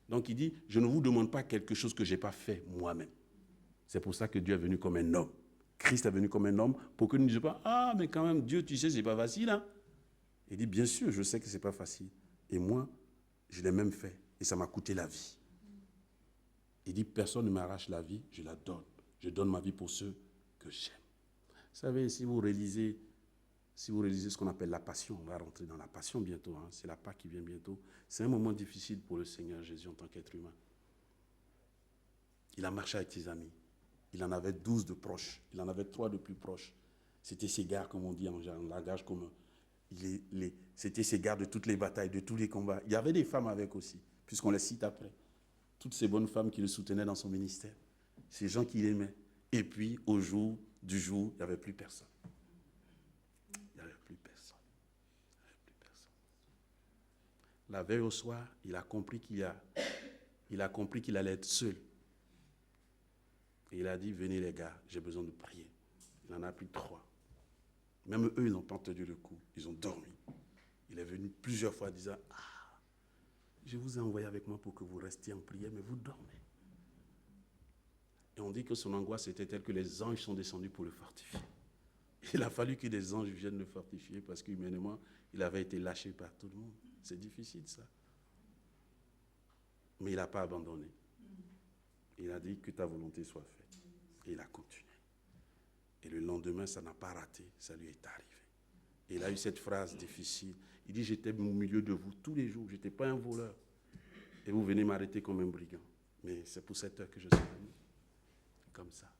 Donc il dit, je ne vous demande pas quelque chose que je n'ai pas fait moi-même. C'est pour ça que Dieu est venu comme un homme. Christ est venu comme un homme pour que nous ne disions pas, ah mais quand même, Dieu, tu sais, c'est pas facile, Il dit, bien sûr, je sais que ce n'est pas facile. Et moi, je l'ai même fait. Et ça m'a coûté la vie. Il dit, personne ne m'arrache la vie, je la donne. Je donne ma vie pour ceux que j'aime. Vous savez, si vous réalisez ce qu'on appelle la passion, on va rentrer dans la passion bientôt, c'est la Pâque qui vient bientôt. C'est un moment difficile pour le Seigneur Jésus en tant qu'être humain. Il a marché avec ses amis. Il en avait 12 de proches. Il en avait 3 de plus proches. C'était ses gars, comme on dit en langage commun. C'était ses gars de toutes les batailles, de tous les combats. Il y avait des femmes avec aussi, puisqu'on les cite après. Toutes ces bonnes femmes qui le soutenaient dans son ministère. Ces gens qu'il aimait. Et puis, au jour du jour, il n'y avait plus personne. Il n'y avait plus personne. Il n'y avait plus personne. La veille au soir, il a compris qu'il allait être seul. Et il a dit, venez les gars, j'ai besoin de prier. Il en a pris 3. Même eux, ils n'ont pas tenu le coup. Ils ont dormi. Il est venu plusieurs fois disant, ah, je vous ai envoyé avec moi pour que vous restiez en prière, mais vous dormez. Et on dit que son angoisse était telle que les anges sont descendus pour le fortifier. Il a fallu que des anges viennent le fortifier parce qu'humainement, il avait été lâché par tout le monde. C'est difficile ça. Mais il n'a pas abandonné. Il a dit que ta volonté soit faite. Et il a continué. Et le lendemain, ça n'a pas raté, ça lui est arrivé. Et il a eu cette phrase difficile. Il dit, j'étais au milieu de vous tous les jours, je n'étais pas un voleur. Et vous venez m'arrêter comme un brigand. Mais c'est pour cette heure que je suis venu. Comme ça.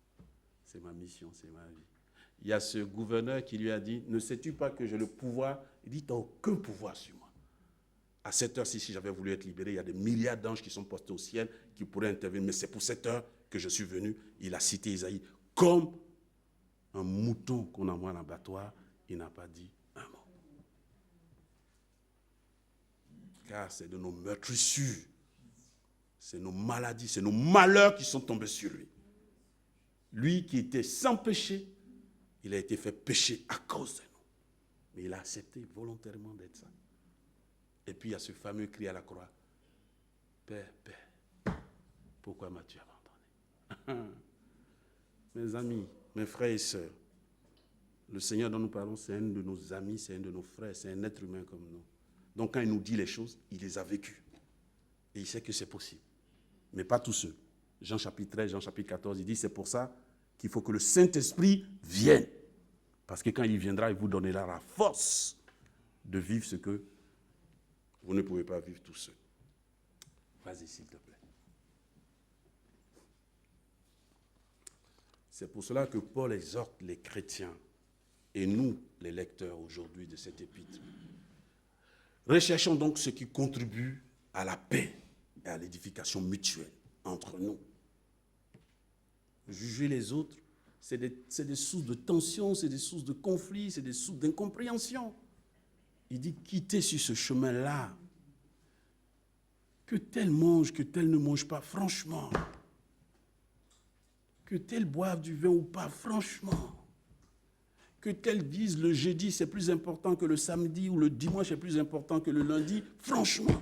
C'est ma mission, c'est ma vie. Il y a ce gouverneur qui lui a dit, ne sais-tu pas que j'ai le pouvoir? Il dit, tu n'as aucun pouvoir sur moi. À cette heure-ci, si j'avais voulu être libéré, il y a des milliards d'anges qui sont postés au ciel, qui pourraient intervenir. Mais c'est pour cette heure que je suis venu. Il a cité Isaïe comme un mouton qu'on envoie à l'abattoir. Il n'a pas dit un mot. Car c'est de nos meurtrissures, c'est nos maladies, c'est nos malheurs qui sont tombés sur lui. Lui qui était sans péché, il a été fait pécher à cause de nous. Mais il a accepté volontairement d'être ça. Et puis il y a ce fameux cri à la croix. Père, Père, pourquoi m'as-tu abandonné? Mes amis, mes frères et sœurs, le Seigneur dont nous parlons, c'est un de nos amis, c'est un de nos frères, c'est un être humain comme nous. Donc quand il nous dit les choses, il les a vécues. Et il sait que c'est possible. Mais pas tous ceux. Jean chapitre 13, Jean chapitre 14, il dit c'est pour ça qu'il faut que le Saint-Esprit vienne. Parce que quand il viendra, il vous donnera la force de vivre ce que vous ne pouvez pas vivre tout seul. Vas-y, s'il te plaît. C'est pour cela que Paul exhorte les chrétiens et nous, les lecteurs aujourd'hui de cette épître. Recherchons donc ce qui contribue à la paix et à l'édification mutuelle entre nous. Juger les autres, c'est des sources de tension, c'est des sources de conflit, c'est des sources d'incompréhension. Il dit quittez sur ce chemin-là. Que tel mange, que tel ne mange pas, franchement. Que tel boive du vin ou pas, franchement. Que tel dise le jeudi c'est plus important que le samedi ou le dimanche c'est plus important que le lundi, franchement.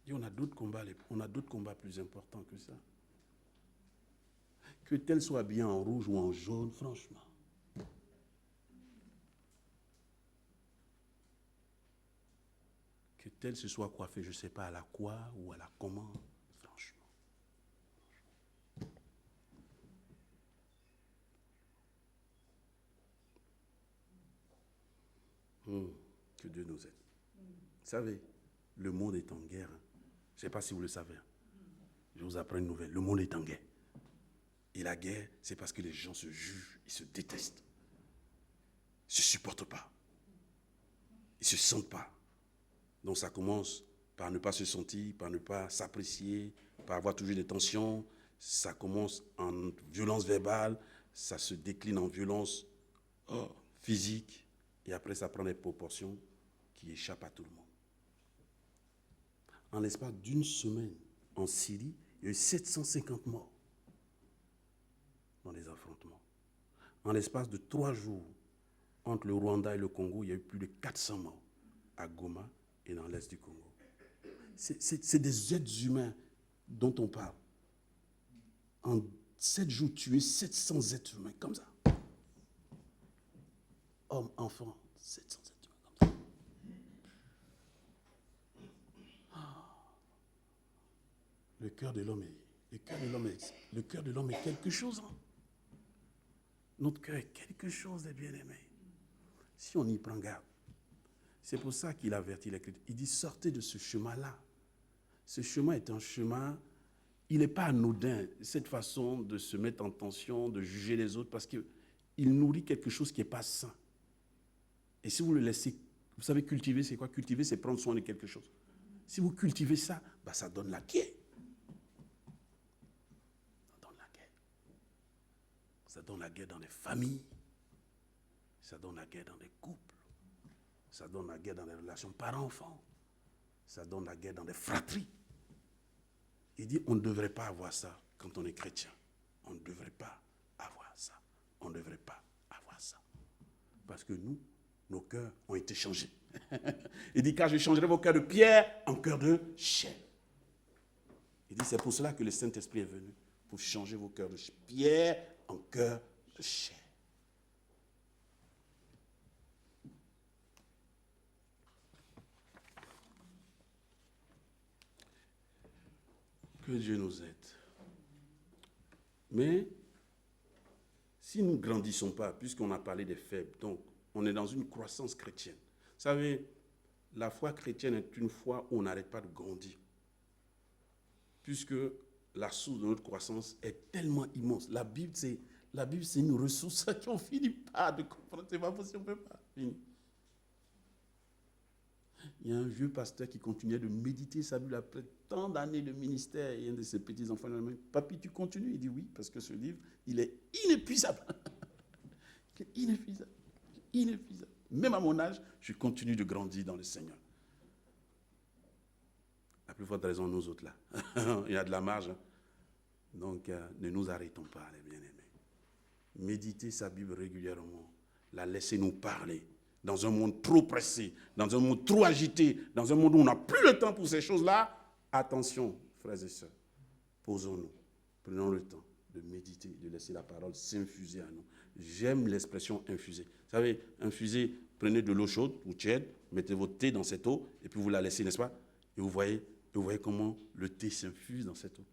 Et on a d'autres combats plus importants que ça. Que tel soit bien en rouge ou en jaune, franchement. Que tel se soit coiffé, je ne sais pas, à la quoi ou à la comment, franchement. Que Dieu nous aide. Vous savez, le monde est en guerre. Je ne sais pas si vous le savez. Je vous apprends une nouvelle. Le monde est en guerre. Et la guerre, c'est parce que les gens se jugent, ils se détestent. Ils ne se supportent pas. Ils ne se sentent pas. Donc ça commence par ne pas se sentir, par ne pas s'apprécier, par avoir toujours des tensions. Ça commence en violence verbale, ça se décline en violence physique, et après ça prend des proportions qui échappent à tout le monde. En l'espace d'une semaine, en Syrie, il y a eu 750 morts dans les affrontements. En l'espace de 3 jours, entre le Rwanda et le Congo, il y a eu plus de 400 morts à Goma et dans l'est du Congo. C'est des êtres humains dont on parle. En 7 jours, tuer 700 êtres humains, comme ça. Hommes, enfants, 700 êtres humains, comme ça. Le cœur de l'homme est quelque chose. Hein? Notre cœur est quelque chose de bien-aimé. Si on y prend garde. C'est pour ça qu'il avertit les chrétiens. Il dit, sortez de ce chemin-là. Ce chemin est un chemin, il n'est pas anodin, cette façon de se mettre en tension, de juger les autres, parce qu'il nourrit quelque chose qui n'est pas sain. Et si vous le laissez, vous savez, cultiver, c'est quoi? Cultiver, c'est prendre soin de quelque chose. Si vous cultivez ça, ça donne la guerre. Ça donne la guerre. Ça donne la guerre dans les familles. Ça donne la guerre dans les couples. Ça donne la guerre dans les relations parents-enfants. Ça donne la guerre dans les fratries. Il dit, on ne devrait pas avoir ça quand on est chrétien. On ne devrait pas avoir ça. On ne devrait pas avoir ça. Parce que nous, nos cœurs ont été changés. Il dit, car je changerai vos cœurs de pierre en cœurs de chair. Il dit, c'est pour cela que le Saint-Esprit est venu, pour changer vos cœurs de pierre en cœurs de chair. Que Dieu nous aide. Mais, si nous ne grandissons pas, puisqu'on a parlé des faibles, donc on est dans une croissance chrétienne. Vous savez, la foi chrétienne est une foi où on n'arrête pas de grandir. Puisque la source de notre croissance est tellement immense. La Bible, c'est une ressource qu'on ne finit pas de comprendre. C'est pas possible, on ne peut pas finir. Il y a un vieux pasteur qui continuait de méditer sa Bible après tant d'années de ministère. Et un de ses petits-enfants lui a dit, Papi, tu continues? Il dit oui, parce que ce livre, il est inépuisable. Il est inépuisable. Inépuisable. Même à mon âge, je continue de grandir dans le Seigneur. La plus forte raison, nous autres là. Il y a de la marge. Hein. Donc, ne nous arrêtons pas, les bien-aimés. Méditez sa Bible régulièrement. La laissez nous parler. Dans un monde trop pressé, dans un monde trop agité, dans un monde où on n'a plus le temps pour ces choses-là, attention, frères et sœurs, posons-nous, prenons le temps de méditer, de laisser la parole s'infuser à nous. J'aime l'expression infuser. Vous savez, infuser, prenez de l'eau chaude ou tiède, mettez votre thé dans cette eau, et puis vous la laissez, n'est-ce pas? Et vous voyez comment le thé s'infuse dans cette eau.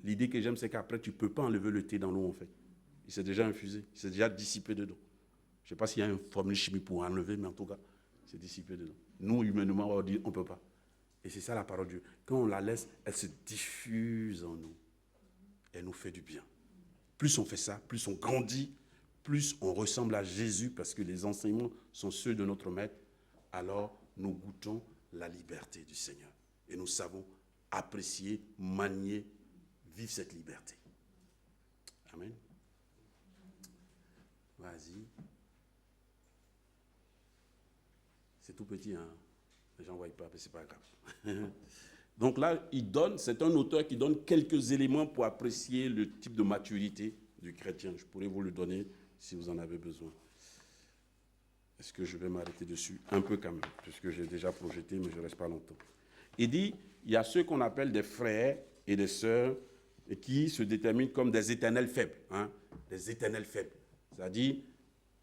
L'idée que j'aime, c'est qu'après, tu ne peux pas enlever le thé dans l'eau, en fait. Il s'est déjà infusé, il s'est déjà dissipé dedans. Je ne sais pas s'il y a une formule chimique pour enlever, mais en tout cas, c'est dissipé dedans. Nous, humainement, on va dire, on ne peut pas. Et c'est ça la parole de Dieu. Quand on la laisse, elle se diffuse en nous. Elle nous fait du bien. Plus on fait ça, plus on grandit, plus on ressemble à Jésus, parce que les enseignements sont ceux de notre Maître, alors nous goûtons la liberté du Seigneur. Et nous savons apprécier, manier, vivre cette liberté. Amen. Vas-y. C'est tout petit, hein. Les gens ne voient pas, mais ce n'est pas grave. Donc là, c'est un auteur qui donne quelques éléments pour apprécier le type de maturité du chrétien. Je pourrais vous le donner si vous en avez besoin. Est-ce que je vais m'arrêter dessus? Un peu quand même, puisque j'ai déjà projeté, mais je ne reste pas longtemps. Il dit, il y a ceux qu'on appelle des frères et des sœurs et qui se déterminent comme des éternels faibles. Hein, des éternels faibles. C'est-à-dire,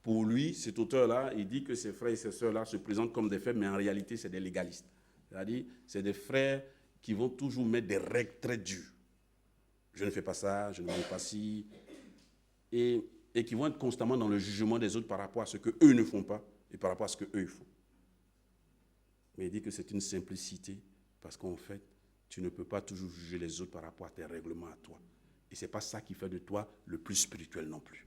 pour lui, cet auteur-là, il dit que ses frères et ses sœurs-là se présentent comme des faibles, mais en réalité, c'est des légalistes. C'est-à-dire, c'est des frères qui vont toujours mettre des règles très dures. Je ne fais pas ça, je ne mange pas ci. Et qui vont être constamment dans le jugement des autres par rapport à ce qu'eux ne font pas et par rapport à ce qu'eux font. Mais il dit que c'est une simplicité parce qu'en fait, tu ne peux pas toujours juger les autres par rapport à tes règlements à toi. Et ce n'est pas ça qui fait de toi le plus spirituel non plus.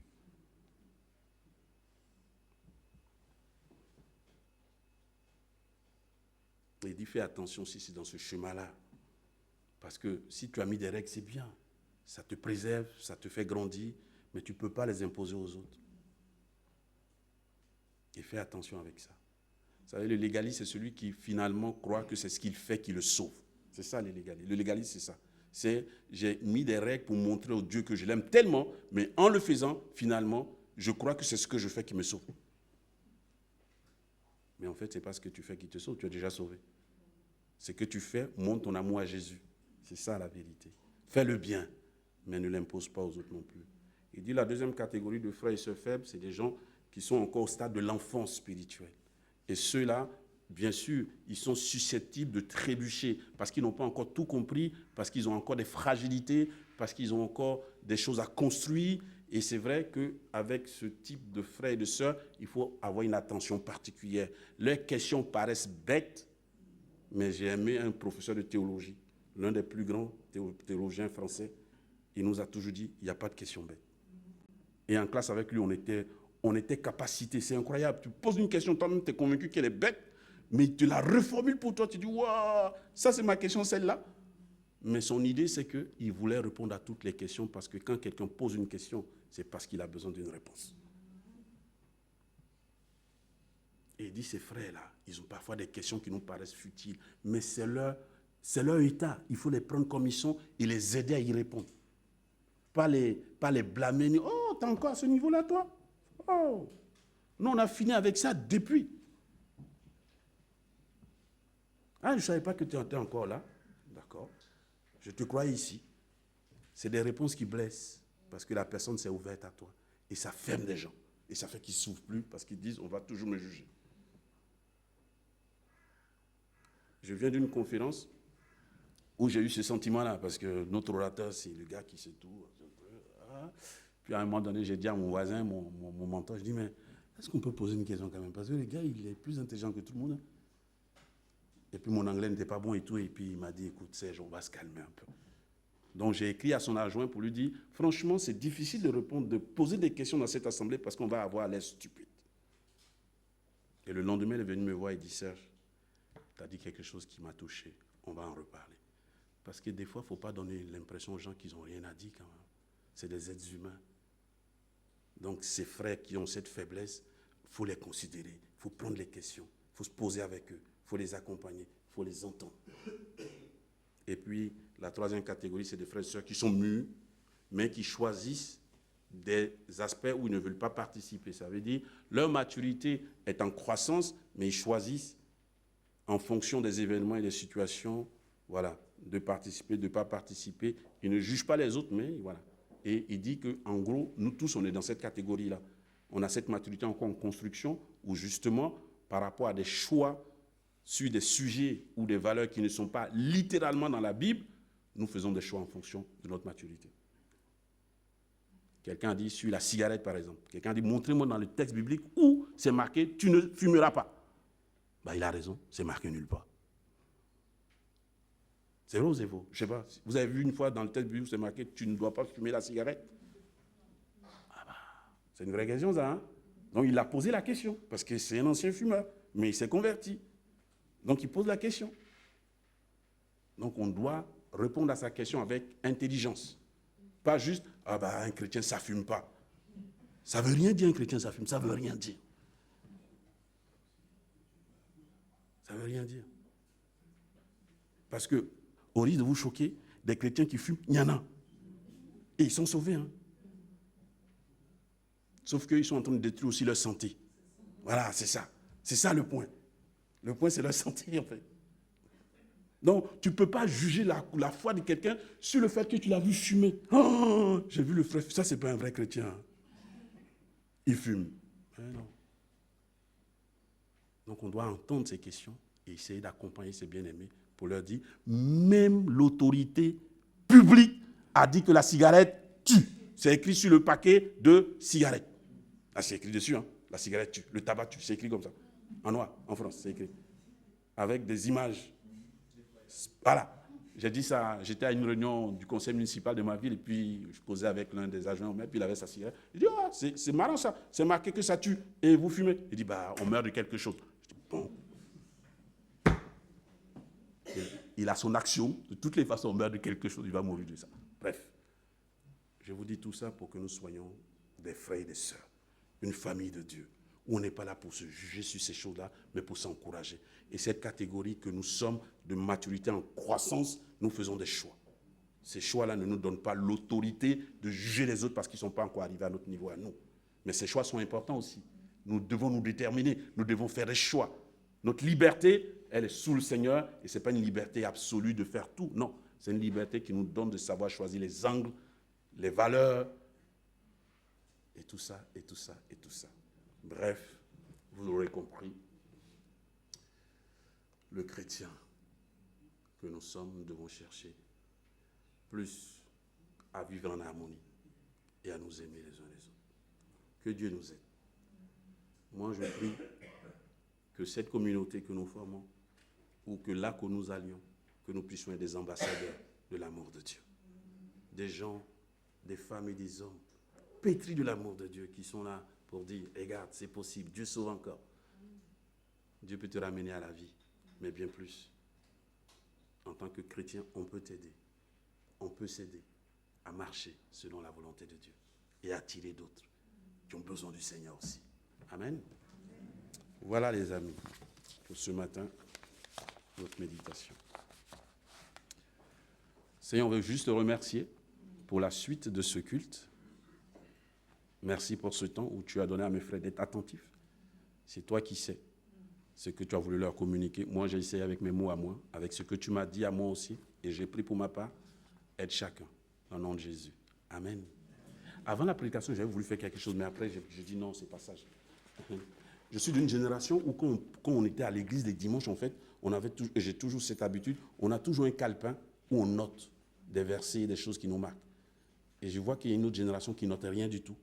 Il dit, fais attention si c'est dans ce chemin-là. Parce que si tu as mis des règles, c'est bien. Ça te préserve, ça te fait grandir, mais tu ne peux pas les imposer aux autres. Et fais attention avec ça. Vous savez, le légaliste, c'est celui qui finalement croit que c'est ce qu'il fait qui le sauve. C'est ça, le légaliste. Le légaliste, c'est ça. C'est, j'ai mis des règles pour montrer au Dieu que je l'aime tellement, mais en le faisant, finalement, je crois que c'est ce que je fais qui me sauve. Mais en fait, ce n'est pas ce que tu fais qui te sauve, tu es déjà sauvé. Ce que tu fais montre ton amour à Jésus. C'est ça la vérité. Fais le bien, mais ne l'impose pas aux autres non plus. Il dit la deuxième catégorie de frères et sœurs faibles, c'est des gens qui sont encore au stade de l'enfance spirituelle. Et ceux-là, bien sûr, ils sont susceptibles de trébucher parce qu'ils n'ont pas encore tout compris, parce qu'ils ont encore des fragilités, parce qu'ils ont encore des choses à construire. Et c'est vrai qu'avec ce type de frères et de sœurs, il faut avoir une attention particulière. Leurs questions paraissent bêtes, mais j'ai aimé un professeur de théologie, l'un des plus grands théologiens français. Il nous a toujours dit, il n'y a pas de questions bêtes. Et en classe avec lui, on était capacité. C'est incroyable. Tu poses une question, toi-même, tu es convaincu qu'elle est bête, mais il te la reformule pour toi. Tu dis, waouh, ça c'est ma question, celle-là. Mais son idée, c'est qu'il voulait répondre à toutes les questions parce que quand quelqu'un pose une question, c'est parce qu'il a besoin d'une réponse. Et il dit, ces frères-là, ils ont parfois des questions qui nous paraissent futiles, mais c'est leur C'est leur état. Il faut les prendre comme ils sont et les aider à y répondre. Pas les blâmer. Oh, t'es encore à ce niveau-là, toi? Oh. Nous, on a fini avec ça depuis. Ah, je ne savais pas que tu étais encore là. D'accord. Je te croyais ici. C'est des réponses qui blessent parce que la personne s'est ouverte à toi. Et ça ferme des gens. Et ça fait qu'ils ne s'ouvrent plus parce qu'ils disent on va toujours me juger. Je viens d'une conférence où j'ai eu ce sentiment-là parce que notre orateur, c'est le gars qui sait tout. Puis à un moment donné, j'ai dit à mon voisin, mon mentor, je dis mais est-ce qu'on peut poser une question quand même? Parce que le gars, il est plus intelligent que tout le monde. Et puis mon anglais n'était pas bon et tout. Et puis il m'a dit écoute Serge, on va se calmer un peu. Donc j'ai écrit à son adjoint pour lui dire franchement, c'est difficile de répondre, de poser des questions dans cette assemblée parce qu'on va avoir l'air stupide. Et le lendemain, il est venu me voir et dit Serge, tu as dit quelque chose qui m'a touché. On va en reparler. Parce que des fois, il ne faut pas donner l'impression aux gens qu'ils n'ont rien à dire quand même. C'est des êtres humains. Donc ces frères qui ont cette faiblesse, il faut les considérer. Il faut prendre les questions. Il faut se poser avec eux. Il faut les accompagner. Il faut les entendre. Et puis, la troisième catégorie, c'est des frères et sœurs qui sont mûrs, mais qui choisissent des aspects où ils ne veulent pas participer. Ça veut dire, leur maturité est en croissance, mais ils choisissent, en fonction des événements et des situations, voilà, de participer, de ne pas participer. Ils ne jugent pas les autres, mais voilà. Et il dit qu'en gros, nous tous, on est dans cette catégorie-là. On a cette maturité encore en construction, où justement, par rapport à des choix sur des sujets ou des valeurs qui ne sont pas littéralement dans la Bible, nous faisons des choix en fonction de notre maturité. Quelqu'un a dit sur la cigarette, par exemple. Quelqu'un a dit, montrez-moi dans le texte biblique où c'est marqué, tu ne fumeras pas. Ben, il a raison, c'est marqué nulle part. C'est vrai ou c'est faux? Je ne sais pas. Vous avez vu une fois dans le texte biblique où c'est marqué, tu ne dois pas fumer la cigarette? Ah ben, c'est une vraie question, ça. Hein? Donc il a posé la question, parce que c'est un ancien fumeur, mais il s'est converti. Donc il pose la question. Donc on doit répondre à sa question avec intelligence. Pas juste, ah ben un chrétien ça ne fume pas. Ça ne veut rien dire un chrétien ça fume, ça ne veut rien dire. Ça ne veut rien dire. Parce que, au risque de vous choquer, des chrétiens qui fument, il y en a. Et ils sont sauvés. Hein. Sauf qu'ils sont en train de détruire aussi leur santé. Voilà, c'est ça. C'est ça le point. Le point, c'est leur santé, en fait. Donc, tu ne peux pas juger la foi de quelqu'un sur le fait que tu l'as vu fumer. Oh, j'ai vu le frère, ça, ce n'est pas un vrai chrétien. Il fume. Non. Donc, on doit entendre ces questions et essayer d'accompagner ses bien-aimés pour leur dire, même l'autorité publique a dit que la cigarette tue. C'est écrit sur le paquet de cigarettes. Ah, c'est écrit dessus, hein. La cigarette tue, le tabac tue, c'est écrit comme ça. En noir, en France, c'est écrit. Avec des images. Voilà. J'ai dit ça, j'étais à une réunion du conseil municipal de ma ville et puis je causais avec l'un des agents au maire, puis il avait sa cigarette. Il dit, ah, c'est marrant ça, c'est marqué que ça tue et vous fumez. Il dit, bah, on meurt de quelque chose. Je dis, bon. Il a son action, de toutes les façons, on meurt de quelque chose, il va mourir de ça. Bref, je vous dis tout ça pour que nous soyons des frères et des sœurs, une famille de Dieu, où on n'est pas là pour se juger sur ces choses-là, mais pour s'encourager. Et cette catégorie que nous sommes de maturité en croissance, nous faisons des choix. Ces choix-là ne nous donnent pas l'autorité de juger les autres parce qu'ils ne sont pas encore arrivés à notre niveau à nous. Mais ces choix sont importants aussi. Nous devons nous déterminer, nous devons faire des choix. Notre liberté, elle est sous le Seigneur et ce n'est pas une liberté absolue de faire tout. Non, c'est une liberté qui nous donne de savoir choisir les angles, les valeurs, et tout ça, et tout ça, et tout ça. Bref, vous l'aurez compris, le chrétien que nous sommes, nous devons chercher plus à vivre en harmonie et à nous aimer les uns les autres. Que Dieu nous aide. Moi, je prie que cette communauté que nous formons, ou que là que nous allions, que nous puissions être des ambassadeurs de l'amour de Dieu. Des gens, des femmes et des hommes pétris de l'amour de Dieu qui sont là pour dire, regarde, c'est possible, Dieu sauve encore. Dieu peut te ramener à la vie, mais bien plus. En tant que chrétien, on peut t'aider. On peut s'aider à marcher selon la volonté de Dieu et attirer d'autres qui ont besoin du Seigneur aussi. Amen. Voilà les amis, pour ce matin, notre méditation. Seigneur, on veut juste te remercier pour la suite de ce culte. Merci pour ce temps où tu as donné à mes frères d'être attentifs. C'est toi qui sais ce que tu as voulu leur communiquer. Moi, j'ai essayé avec mes mots à moi, avec ce que tu m'as dit à moi aussi, et j'ai pris pour ma part, aide chacun, au nom de Jésus. Amen. Avant la prédication, j'avais voulu faire quelque chose, mais après, j'ai dit non, c'est pas ça. Je suis d'une génération où quand on était à l'église les dimanches, en fait, j'ai toujours cette habitude, on a toujours un calepin où on note des versets et des choses qui nous marquent. Et je vois qu'il y a une autre génération qui notait rien du tout.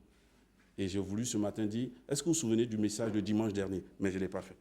Et j'ai voulu ce matin dire, est-ce que vous vous souvenez du message de dimanche dernier? Mais je ne l'ai pas fait.